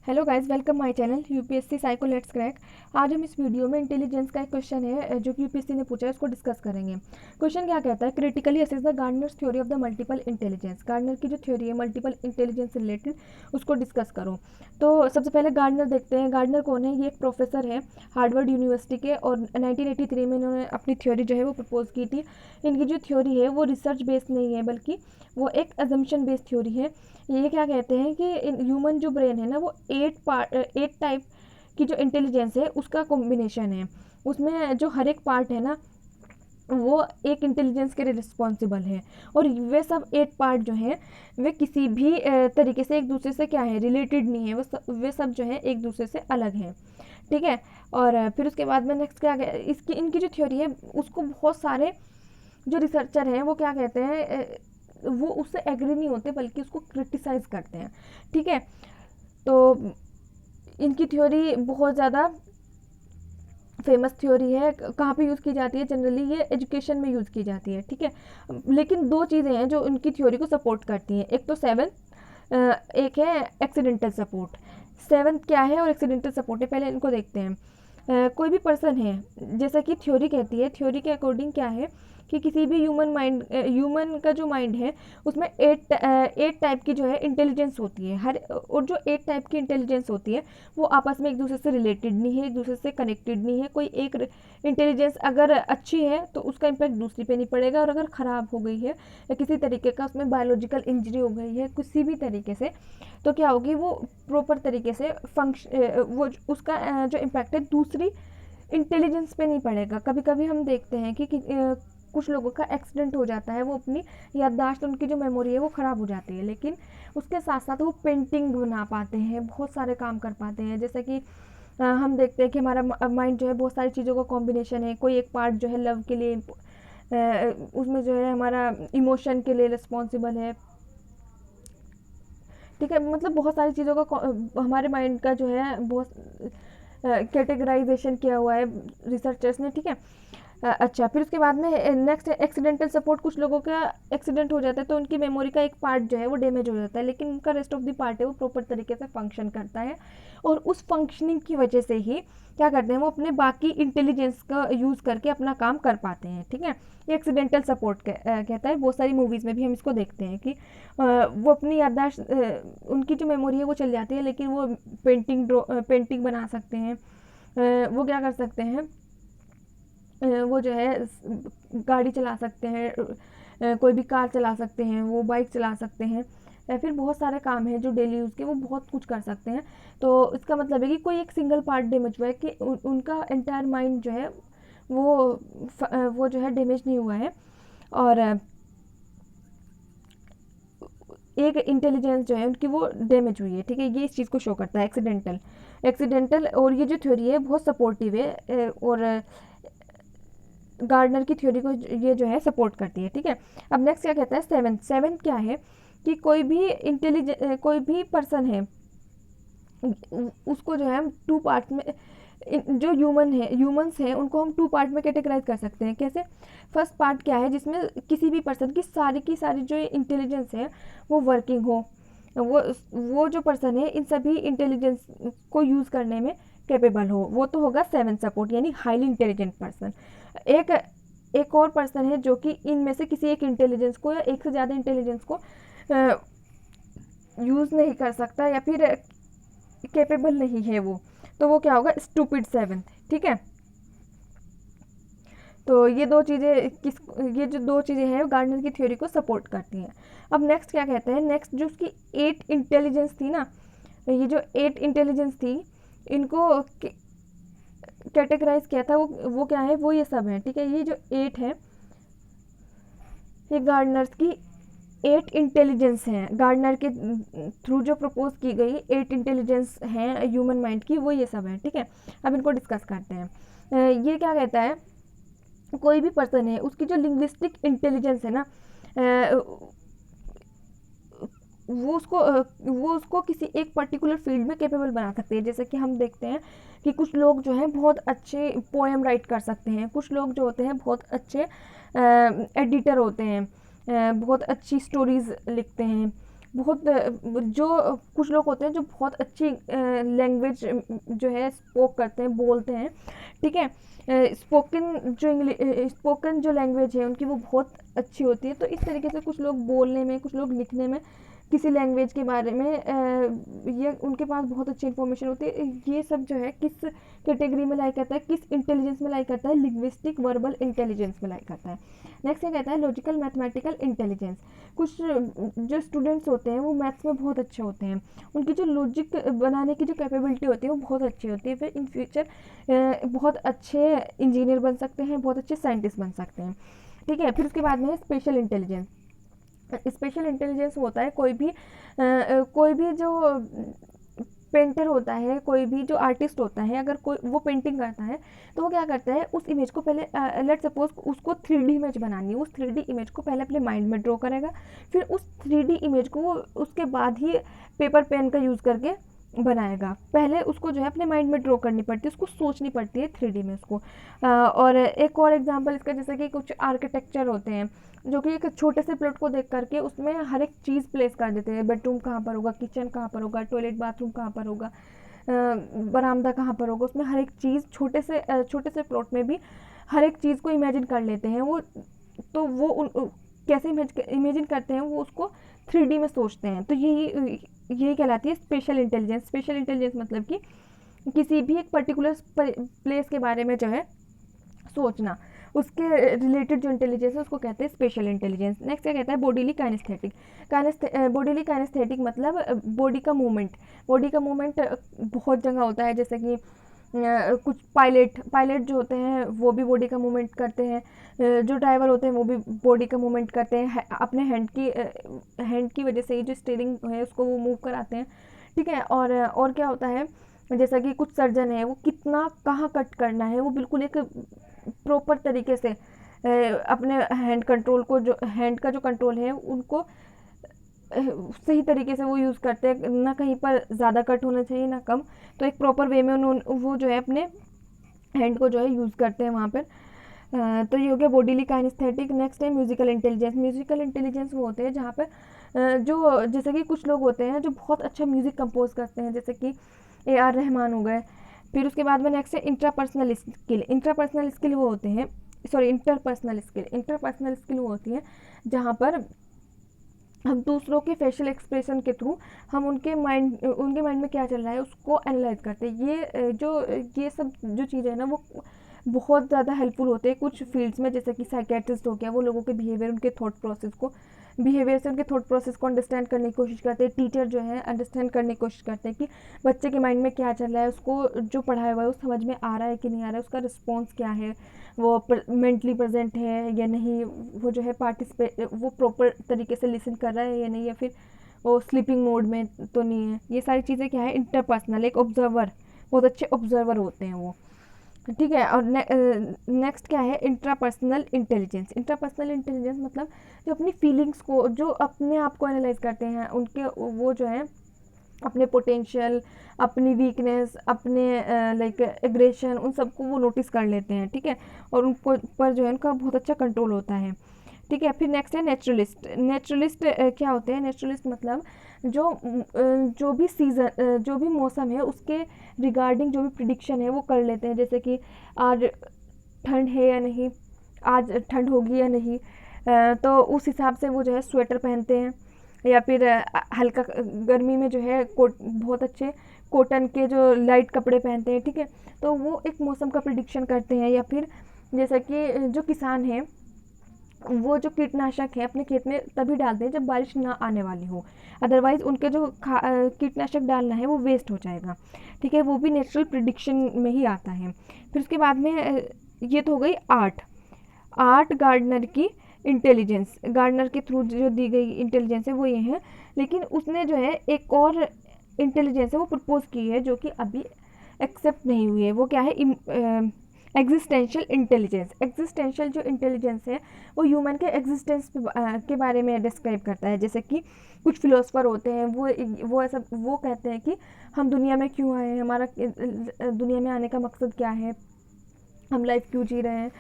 Hello guys, welcome my channel UPSC psycho let's crack. आज हम इस वीडियो में इंटेलिजेंस का एक क्वेश्चन है जो कि यूपीएससी ने पूछा है, उसको डिस्कस करेंगे। क्वेश्चन क्या कहता है, critically assess the Gardner's theory of the multiple intelligence. Gardner की जो थ्योरी है मल्टीपल इंटेलिजेंस से रिलेटेड, उसको डिस्कस करो। तो सबसे पहले गार्डनर देखते हैं। गार्डनर कौन है? ये एक प्रोफेसर है हार्वर्ड यूनिवर्सिटी के, और 1983 में इन्होंने अपनी थ्योरी जो है वो प्रपोज की थी। इनकी जो थ्योरी है वो रिसर्च बेस्ड नहीं है, बल्कि वो एक अजम्पशन बेस्ड थ्योरी है। ये क्या कहते हैं कि ह्यूमन जो ब्रेन है ना, वो 8 टाइप की जो इंटेलिजेंस है उसका कॉम्बिनेशन है। उसमें जो हर एक पार्ट है ना, वो एक इंटेलिजेंस के लिए रिस्पॉन्सिबल है। और वे सब 8 पार्ट जो हैं वे किसी भी तरीके से एक दूसरे से क्या है, रिलेटेड नहीं है। वे सब जो है एक दूसरे से अलग हैं। ठीक है। और फिर उसके बाद में नेक्स्ट क्या इसकी इनकी जो थ्योरी है उसको बहुत सारे जो रिसर्चर हैं वो क्या कहते हैं, वो उससे एग्री नहीं होते, बल्कि उसको क्रिटिसाइज करते हैं। ठीक है। तो इनकी थ्योरी बहुत ज़्यादा फेमस थ्योरी है। कहाँ पे यूज़ की जाती है? जनरली ये एजुकेशन में यूज़ की जाती है। ठीक है। लेकिन दो चीज़ें हैं जो इनकी थ्योरी को सपोर्ट करती हैं। एक तो एक है एक्सीडेंटल सपोर्ट। सेवंथ क्या है और एक्सीडेंटल सपोर्ट है, पहले इनको देखते हैं। कोई भी पर्सन है, जैसा कि थ्योरी कहती है, थ्योरी के अकॉर्डिंग क्या है कि किसी भी ह्यूमन का जो माइंड है उसमें 8 टाइप की जो है इंटेलिजेंस होती है। और जो 8 टाइप की इंटेलिजेंस होती है वो आपस में एक दूसरे से रिलेटेड नहीं है, एक दूसरे से कनेक्टेड नहीं है। कोई एक इंटेलिजेंस अगर अच्छी है तो उसका इम्पैक्ट दूसरी पे नहीं पड़ेगा, और अगर ख़राब हो गई है या किसी तरीके का उसमें बायोलॉजिकल इंजरी हो गई है किसी भी तरीके से, तो क्या होगी, वो प्रॉपर तरीके से वो उसका जो इम्पैक्ट है दूसरी इंटेलिजेंस पे नहीं पड़ेगा। कभी कभी हम देखते हैं कि कुछ लोगों का एक्सीडेंट हो जाता है, वो अपनी याददाश्त, उनकी जो मेमोरी है वो ख़राब हो जाती है, लेकिन उसके साथ साथ वो पेंटिंग बना पाते हैं, बहुत सारे काम कर पाते हैं। जैसे कि हम देखते हैं कि हमारा माइंड जो है बहुत सारी चीज़ों का कॉम्बिनेशन है। कोई एक पार्ट जो है लव के लिए, उसमें जो है हमारा इमोशन के लिए रिस्पॉन्सिबल है। ठीक है। मतलब बहुत सारी चीज़ों का हमारे माइंड का जो है बहुत कैटेगराइजेशन किया हुआ है रिसर्चर्स ने। ठीक है। अच्छा, फिर उसके बाद में नेक्स्ट एक्सीडेंटल सपोर्ट। कुछ लोगों का एक्सीडेंट हो जाता है तो उनकी मेमोरी का एक पार्ट जो है वो डैमेज हो जाता है, लेकिन उनका रेस्ट ऑफ द पार्ट है वो प्रॉपर तरीके से फंक्शन करता है। और उस फंक्शनिंग की वजह से ही क्या करते हैं, वो अपने बाकी इंटेलिजेंस का यूज़ करके अपना काम कर पाते हैं। ठीक है। ये एक्सीडेंटल सपोर्ट कहता है। बहुत सारी मूवीज़ में भी हम इसको देखते हैं कि वो अपनी याददाश्त, उनकी जो मेमोरी है वो चल जाती है, लेकिन वो पेंटिंग बना सकते हैं। वो क्या कर सकते हैं, वो जो है गाड़ी चला सकते हैं, कोई भी कार चला सकते हैं, वो बाइक चला सकते हैं, या फिर बहुत सारे काम हैं जो डेली यूज़ के, वो बहुत कुछ कर सकते हैं। तो इसका मतलब है कि कोई एक सिंगल पार्ट डैमेज हुआ है कि उनका एंटायर माइंड जो है वो जो है डैमेज नहीं हुआ है। और एक इंटेलिजेंस जो है उनकी वो डैमेज हुई है। ठीक है। ये इस चीज़ को शो करता है एक्सीडेंटल। और ये जो थ्योरी है बहुत सपोर्टिव है, और गार्डनर की थ्योरी को ये जो है सपोर्ट करती है। ठीक है। अब नेक्स्ट क्या कहता है, सेवन क्या है कि कोई भी पर्सन है, उसको जो है हम 2 पार्ट में, जो ह्यूमंस हैं उनको हम 2 पार्ट में कैटेगराइज कर सकते हैं। कैसे? फर्स्ट पार्ट क्या है, जिसमें किसी भी पर्सन की सारी जो इंटेलिजेंस है वो वर्किंग हो। वो जो पर्सन है इन सभी इंटेलिजेंस को यूज़ करने में कैपेबल हो, वो तो होगा 7 सपोर्ट, यानी हाईली इंटेलिजेंट पर्सन। एक एक और पर्सन है जो कि इनमें से किसी एक इंटेलिजेंस को या एक से ज़्यादा इंटेलिजेंस को यूज़ नहीं कर सकता, या फिर कैपेबल नहीं है वो, तो वो क्या होगा, स्टूपिड 7। ठीक है। तो ये जो दो चीज़ें हैं गार्डनर की थ्योरी को सपोर्ट करती हैं। अब नेक्स्ट क्या कहते हैं, नेक्स्ट जो उसकी 8 इंटेलिजेंस थी ना, ये जो 8 इंटेलिजेंस थी, इनको कैटेगराइज किया था, वो क्या है, वो ये सब है। ठीक है। ये जो 8 है, ये गार्डनर्स की 8 इंटेलिजेंस हैं। गार्डनर के थ्रू जो प्रपोज की गई 8 इंटेलिजेंस हैं ह्यूमन माइंड की, वो ये सब है। ठीक है। अब इनको डिस्कस करते हैं। ये क्या कहता है, कोई भी पर्सन है उसकी जो लिंग्विस्टिक इंटेलिजेंस है ना, वो उसको किसी एक पर्टिकुलर फील्ड में कैपेबल बना सकते हैं। जैसे कि हम देखते हैं कि कुछ लोग जो हैं बहुत अच्छे पोएम राइट कर सकते हैं, कुछ लोग जो होते हैं बहुत अच्छे एडिटर होते हैं, बहुत अच्छी स्टोरीज लिखते हैं, बहुत जो कुछ लोग होते हैं जो बहुत अच्छी लैंग्वेज जो है स्पोक करते हैं, बोलते हैं, ठीक है। स्पोकन जो लैंग्वेज है उनकी वो बहुत अच्छी होती है। तो इस तरीके से कुछ लोग बोलने में, कुछ लोग लिखने में, किसी लैंग्वेज के बारे में ये उनके पास बहुत अच्छी इन्फॉर्मेशन होती है। ये सब जो है किस कैटेगरी में लाई करता है, किस इंटेलिजेंस में लाई करता है, लिंग्विस्टिक वर्बल इंटेलिजेंस में लाई करता है। नेक्स्ट ये कहता है लॉजिकल मैथमेटिकल इंटेलिजेंस। कुछ जो स्टूडेंट्स होते हैं वो मैथ्स में बहुत अच्छे होते हैं, उनकी जो लॉजिक बनाने की जो कैपेबिलिटी होती है वो बहुत अच्छी होती है, फिर इन फ्यूचर बहुत अच्छे इंजीनियर बन सकते हैं, बहुत अच्छे साइंटिस्ट बन सकते हैं, ठीक है। फिर उसके बाद में स्पेशल इंटेलिजेंस। स्पेशल इंटेलिजेंस होता है कोई भी जो पेंटर होता है, कोई भी जो आर्टिस्ट होता है, अगर कोई वो पेंटिंग करता है तो वो क्या करता है, उस इमेज को पहले लेट सपोज उसको 3D इमेज बनानी है, उस 3D इमेज को पहले अपने माइंड में ड्रॉ करेगा, फिर उस 3D इमेज को वो उसके बाद ही पेपर पेन का यूज़ करके बनाएगा। पहले उसको जो है अपने माइंड में ड्रॉ करनी पड़ती है, उसको सोचनी पड़ती है 3D में उसको। और एक और एग्जांपल इसका, जैसे कि कुछ आर्किटेक्चर होते हैं जो कि एक छोटे से प्लॉट को देख करके उसमें हर एक चीज़ प्लेस कर देते हैं, बेडरूम कहाँ पर होगा, किचन कहाँ पर होगा, टॉयलेट बाथरूम कहाँ पर होगा, बरामदा कहाँ पर होगा, उसमें हर एक चीज़ छोटे से प्लॉट में भी हर एक चीज़ को इमेजिन कर लेते हैं वो। तो वो कैसे इमेजिन करते हैं, वो उसको 3D में सोचते हैं। तो यही कहलाती है स्पेशल इंटेलिजेंस। स्पेशल इंटेलिजेंस मतलब कि किसी भी एक पर्टिकुलर प्लेस के बारे में जो है सोचना, उसके रिलेटेड जो इंटेलिजेंस है उसको कहते हैं स्पेशल इंटेलिजेंस। नेक्स्ट क्या कहता है बॉडीली काइनेस्थेटिक। बॉडीली काइनेस्थेटिक मतलब बॉडी का मूवमेंट। बॉडी का मूवमेंट बहुत जगह होता है, जैसे कि कुछ पायलट जो होते हैं वो भी बॉडी का मूवमेंट करते हैं, जो ड्राइवर होते हैं वो भी बॉडी का मूवमेंट करते हैं, अपने हैंड की वजह से ही जो स्टीयरिंग है उसको वो मूव कराते हैं, ठीक है। और क्या होता है, जैसा कि कुछ सर्जन है वो कितना कहाँ कट करना है वो बिल्कुल एक प्रॉपर तरीके से अपने हैंड का जो कंट्रोल है उनको सही तरीके से वो यूज़ करते हैं, ना कहीं पर ज़्यादा कट होना चाहिए ना कम। तो एक प्रॉपर वे में वो जो है अपने हैंड को जो है यूज़ करते हैं वहाँ पर। तो ये हो गया बॉडीली काइनेस्थेटिक। नेक्स्ट है म्यूजिकल इंटेलिजेंस। म्यूजिकल इंटेलिजेंस वो होते हैं जहाँ पर जो जैसे कि कुछ लोग होते हैं जो बहुत अच्छा म्यूज़िक कंपोज करते हैं, जैसे कि AR रहमान हो गए। फिर उसके बाद में नेक्स्ट है इंट्रापर्सनल स्किल। इंट्रापर्सनल स्किल वो होते हैं, sorry interpersonal skill. Interpersonal skill वो होती है जहाँ पर हम दूसरों के फेशियल एक्सप्रेशन के थ्रू हम उनके माइंड में क्या चल रहा है उसको एनालाइज करते हैं। ये सब जो चीज़ें हैं ना वो बहुत ज़्यादा हेल्पफुल होते हैं कुछ फील्ड्स में, जैसे कि साइकेट्रिस्ट हो गया, वो लोगों के बिहेवियर, उनके थॉट प्रोसेस को अंडरस्टैंड करने की कोशिश करते हैं। टीचर जो है अंडरस्टैंड करने की कोशिश करते हैं कि बच्चे के माइंड में क्या चल रहा है, उसको जो पढ़ाया हुआ है वो समझ में आ रहा है कि नहीं आ रहा है, उसका रिस्पॉन्स क्या है, वो मेंटली प्रेजेंट है या नहीं, वो जो है वो प्रॉपर तरीके से लिसन कर रहा है या नहीं, या फिर वो स्लीपिंग मोड में तो नहीं है। ये सारी चीज़ें क्या है, इंटरपर्सनल, एक ऑब्जर्वर, बहुत अच्छे ऑब्जर्वर होते हैं वो, ठीक है। और नेक्स्ट क्या है इंट्रापर्सनल इंटेलिजेंस। इंट्रापर्सनल इंटेलिजेंस मतलब जो अपनी फीलिंग्स को, जो अपने आप को एनालाइज करते हैं, उनके वो जो है अपने पोटेंशियल, अपनी वीकनेस, अपने लाइक एग्रेशन, उन सबको वो नोटिस कर लेते हैं, ठीक है। और उनको पर जो है उनका बहुत अच्छा कंट्रोल होता है, ठीक है। फिर नेक्स्ट है नेचुरलिस्ट। नेचुरलिस्ट क्या होते हैं, नेचुरलिस्ट मतलब जो भी सीज़न, जो भी मौसम है उसके रिगार्डिंग जो भी प्रिडिक्शन है वो कर लेते हैं, जैसे कि आज ठंड है या नहीं, आज ठंड होगी या नहीं, तो उस हिसाब से वो जो है स्वेटर पहनते हैं, या फिर हल्का गर्मी में जो है बहुत अच्छे कॉटन के जो लाइट कपड़े पहनते हैं, ठीक है। तो वो एक मौसम का प्रिडिक्शन करते हैं। या फिर जैसा कि जो किसान हैं वो जो कीटनाशक है अपने खेत में तभी डालते हैं जब बारिश ना आने वाली हो, अदरवाइज़ उनके जो कीटनाशक डालना है वो वेस्ट हो जाएगा, ठीक है। वो भी नेचुरल प्रिडिक्शन में ही आता है। फिर उसके बाद में ये तो हो गई आर्ट गार्डनर की इंटेलिजेंस। गार्डनर के थ्रू जो दी गई इंटेलिजेंस है वो ये है, लेकिन उसने जो है एक और इंटेलिजेंस है वो प्रपोज की है जो कि अभी एक्सेप्ट नहीं हुई है। वो क्या है, एग्जिस्टेंशियल इंटेलिजेंस। एग्जिस्टेंशियल जो इंटेलिजेंस है वो ह्यूमन के एग्जिस्टेंस के बारे में डिस्क्राइब करता है। जैसे कि कुछ फिलोसफर होते हैं वो कहते हैं कि हम दुनिया में क्यों आए हैं, हमारा दुनिया में आने का मकसद क्या है, हम लाइफ क्यों जी रहे हैं।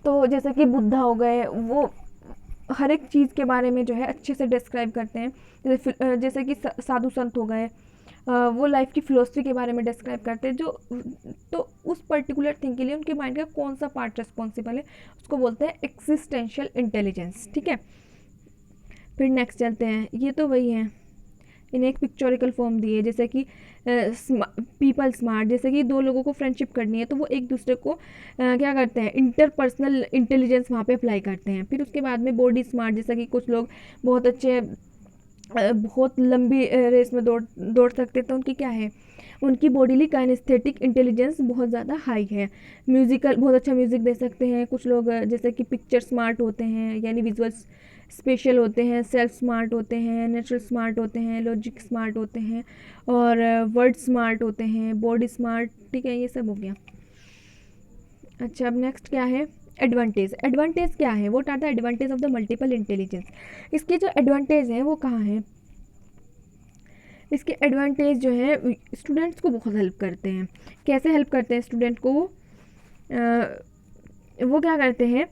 तो जैसे कि बुद्धा हो गए, हर एक चीज़ के बारे में जो है अच्छे से डिस्क्राइब करते हैं। जैसे कि साधु संत हो गए, वो लाइफ की फ़िलॉसफी के बारे में डिस्क्राइब करते हैं, जो तो उस पर्टिकुलर थिंग के लिए उनके माइंड का कौन सा पार्ट रिस्पॉन्सिबल है, उसको बोलते हैं एक्सिस्टेंशियल इंटेलिजेंस। ठीक है, फिर नेक्स्ट चलते हैं। ये तो वही है, इन्हें एक पिक्चोरिकल फॉर्म दी है, जैसे कि पीपल स्मार्ट, जैसे कि दो लोगों को फ्रेंडशिप करनी है तो वो एक दूसरे को क्या करते हैं, इंटरपर्सनल इंटेलिजेंस वहाँ पे अप्लाई करते हैं। फिर उसके बाद में बॉडी स्मार्ट, जैसा कि कुछ लोग बहुत अच्छे बहुत लंबी रेस में दौड़ सकते हैं, तो उनकी क्या है, उनकी बॉडीली काइनेस्थेटिक इंटेलिजेंस बहुत ज़्यादा हाई है। म्यूज़िकल, बहुत अच्छा म्यूज़िक दे सकते हैं कुछ लोग, जैसे कि पिक्चर स्मार्ट होते हैं, यानी विजुअल स्पेशल होते हैं, सेल्फ स्मार्ट होते हैं, नेचुरल स्मार्ट होते हैं, लॉजिक स्मार्ट होते हैं, और वर्ड स्मार्ट होते हैं, बॉडी स्मार्ट। ठीक है, ये सब हो गया। अच्छा, अब नेक्स्ट क्या है, एडवांटेज। एडवांटेज क्या है, what are the advantage of the multiple intelligence. इसके जो एडवांटेज हैं वो कहाँ हैं, इसके एडवांटेज जो है स्टूडेंट्स को बहुत हेल्प करते हैं। कैसे हेल्प करते हैं स्टूडेंट को, वो क्या करते हैं,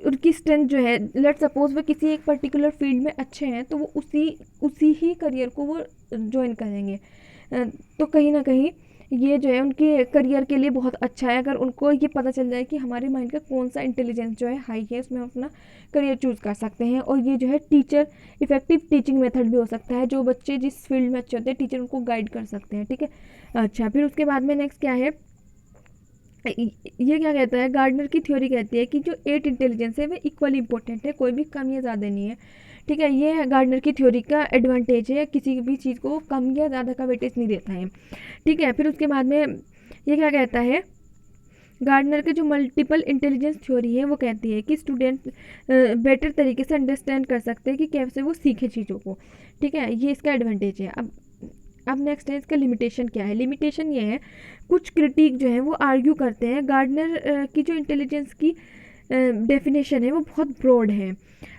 उनकी स्ट्रेंथ जो है, लेट सपोज वो किसी एक पर्टिकुलर फील्ड में अच्छे हैं तो वो उसी ही करियर को वो ज्वाइन करेंगे। तो कहीं ना कहीं ये जो है उनके करियर के लिए बहुत अच्छा है, अगर उनको ये पता चल जाए कि हमारे माइंड का कौन सा इंटेलिजेंस जो है हाई है, उसमें हम अपना करियर चूज़ कर सकते हैं। और ये जो है टीचर इफेक्टिव टीचिंग मेथड भी हो सकता है, जो बच्चे जिस फील्ड में अच्छे होते हैं टीचर उनको गाइड कर सकते हैं। ठीक है, अच्छा, फिर उसके बाद में नेक्स्ट क्या है, ये क्या कहता है, गार्डनर की थ्योरी कहती है कि जो 8 इंटेलिजेंस है वे इक्वली इंपॉर्टेंट है, कोई भी कम या ज़्यादा नहीं है। ठीक है, ये गार्डनर की थ्योरी का एडवांटेज है, किसी भी चीज़ को कम या ज़्यादा का वेटेज नहीं देता है। ठीक है, फिर उसके बाद में ये क्या कहता है, गार्डनर के जो मल्टीपल इंटेलिजेंस थ्योरी है वो कहती है कि स्टूडेंट बेटर तरीके से अंडरस्टैंड कर सकते हैं कि कैसे वो सीखे चीज़ों को। ठीक है, ये इसका एडवांटेज है। अब नेक्स्ट है, इसका लिमिटेशन क्या है। लिमिटेशन ये है, कुछ क्रिटिक जो है वो आर्ग्यू करते हैं गार्डनर की जो इंटेलिजेंस की डेफिनेशन है वो बहुत ब्रॉड है,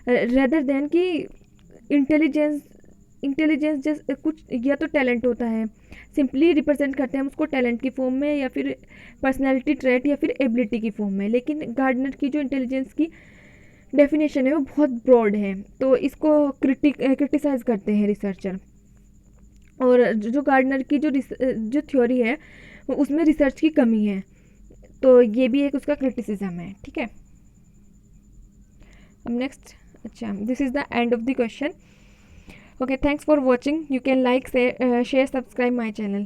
रेदर देन कि इंटेलिजेंस इंटेलिजेंस जैसे कुछ या तो टैलेंट होता है, सिंपली रिप्रेजेंट करते हैं हम उसको टैलेंट की फॉर्म में, या फिर पर्सनैलिटी ट्रेट, या फिर एबिलिटी की फॉर्म में। लेकिन गार्डनर की जो इंटेलिजेंस की डेफिनेशन है वो बहुत ब्रॉड है, तो इसको क्रिटिसाइज करते हैं रिसर्चर। और जो गार्डनर की जो थ्योरी है उसमें रिसर्च की कमी है, तो ये भी एक उसका क्रिटिसिज्म है। ठीक है, अब नेक्स्ट, अच्छा, this is the end of the question. Okay, thanks for watching, you can like, share, subscribe my channel.